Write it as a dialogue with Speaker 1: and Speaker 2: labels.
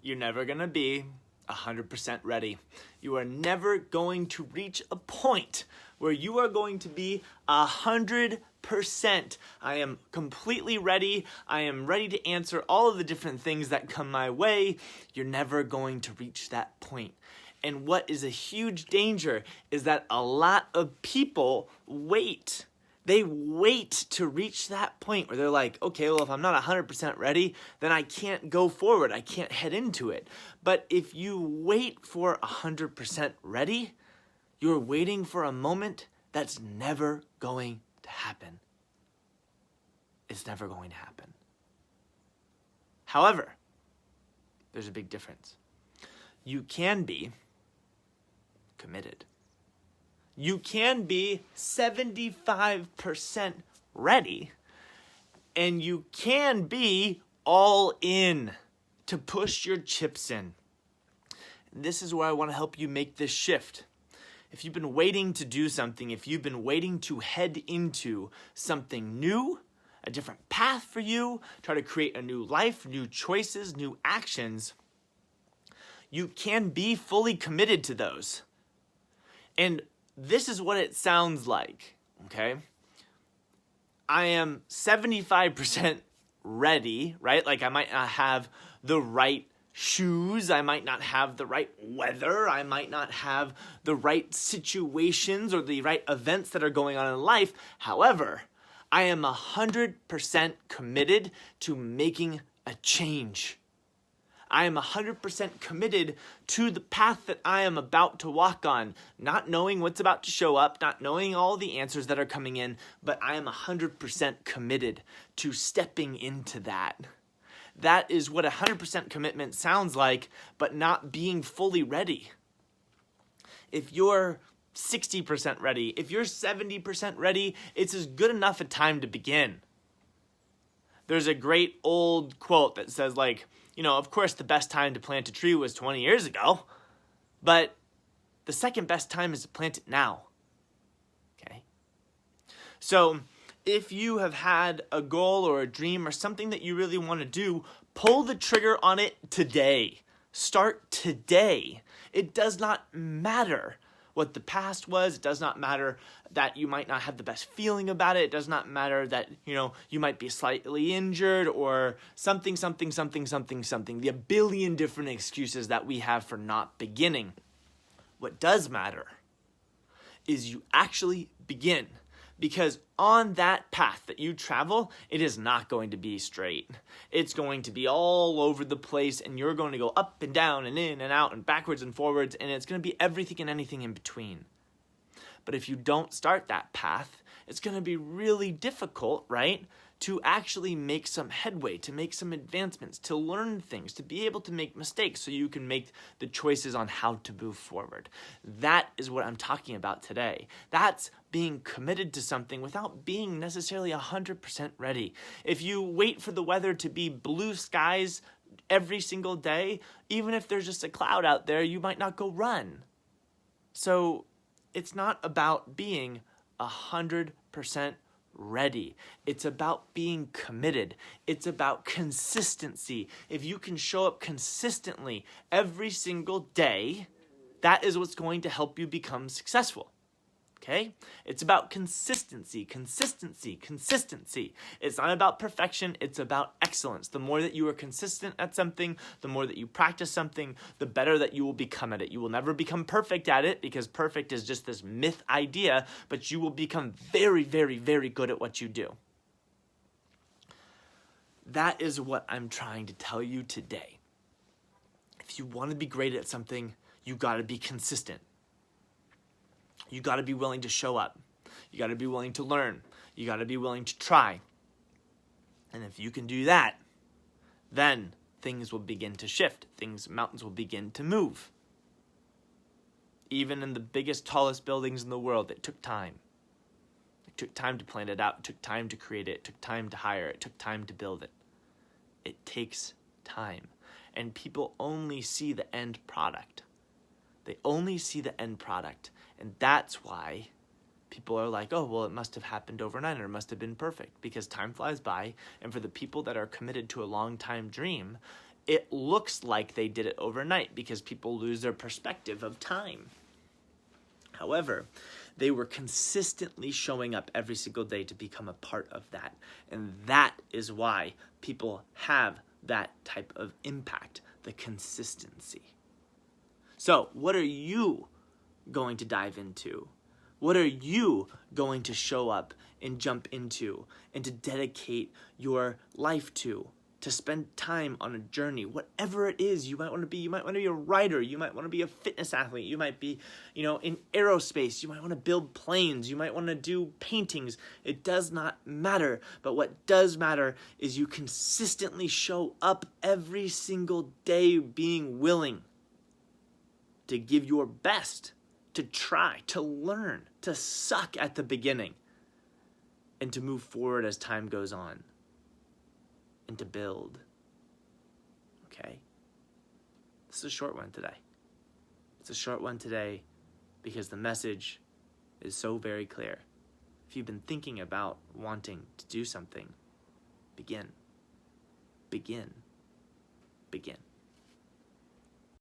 Speaker 1: you're never going to be 100% ready. You are never going to reach a point where you are going to be 100%. I am completely ready. I am ready to answer all of the different things that come my way. You're never going to reach that point. And what is a huge danger is that a lot of people wait. They wait to reach that point where they're like, okay, well, if I'm not 100% ready, then I can't go forward. I can't head into it. But if you wait for 100% ready, you're waiting for a moment that's never going to happen. It's never going to happen. However, there's a big difference. You can be committed. You can be 75% ready, and you can be all in to push your chips in. This is where I want to help you make this shift. If you've been waiting to do something, if you've been waiting to head into something new, a different path for you, try to create a new life, new choices, new actions, you can be fully committed to those. And this is what it sounds like, okay? I am 75% ready, right? Like I might not have the right shoes, I might not have the right weather, I might not have the right situations or the right events that are going on in life. However, I am 100% committed to making a change. I am 100% committed to the path that I am about to walk on, not knowing what's about to show up, not knowing all the answers that are coming in, but I am 100% committed to stepping into that. That is what 100% commitment sounds like, but not being fully ready. If you're 60% ready, if you're 70% ready, it's as good enough a time to begin. There's a great old quote that says like, of course the best time to plant a tree was 20 years ago, but the second best time is to plant it now. Okay? So if you have had a goal or a dream or something that you really want to do, pull the trigger on it today. Start today. It does not matter what the past was. It does not matter that you might not have the best feeling about it. It does not matter that, you might be slightly injured or something. The a billion different excuses that we have for not beginning. What does matter is you actually begin. Because on that path that you travel, it is not going to be straight. It's going to be all over the place, and you're going to go up and down and in and out and backwards and forwards, and it's going to be everything and anything in between. But if you don't start that path, it's going to be really difficult, right, to actually make some headway, to make some advancements, to learn things, to be able to make mistakes so you can make the choices on how to move forward. That is what I'm talking about today. That's being committed to something without being necessarily 100% ready. If you wait for the weather to be blue skies every single day, even if there's just a cloud out there, you might not go run. So it's not about being 100% ready. It's about being committed. It's about consistency. If you can show up consistently every single day, that is what's going to help you become successful. Okay? It's about consistency. It's not about perfection. It's about excellence. The more that you are consistent at something, the more that you practice something, the better that you will become at it. You will never become perfect at it because perfect is just this myth idea, but you will become very, very, very good at what you do. That is what I'm trying to tell you today. If you want to be great at something, you got to be consistent. You got to be willing to show up. You got to be willing to learn. You got to be willing to try. And if you can do that, then things will begin to shift. Mountains will begin to move. Even in the biggest, tallest buildings in the world, it took time. It took time to plan it out. It took time to create it. It took time to hire it. It took time to build it. It takes time. And people only see the end product. They only see the end product. And that's why people are like, oh, well, it must have happened overnight or it must have been perfect, because time flies by. And for the people that are committed to a long time dream, it looks like they did it overnight because people lose their perspective of time. However, they were consistently showing up every single day to become a part of that. And that is why people have that type of impact, the consistency. So, what are you going to dive into? What are you going to show up and jump into and to dedicate your life to spend time on a journey, whatever it is you might want to be? You might want to be a writer. You might want to be a fitness athlete. You might be, in aerospace. You might want to build planes. You might want to do paintings. It does not matter. But what does matter is you consistently show up every single day being willing to give your best, to try, to learn, to suck at the beginning, and to move forward as time goes on, and to build. Okay? This is a short one today. It's a short one today because the message is so very clear. If you've been thinking about wanting to do something, begin. Begin. Begin.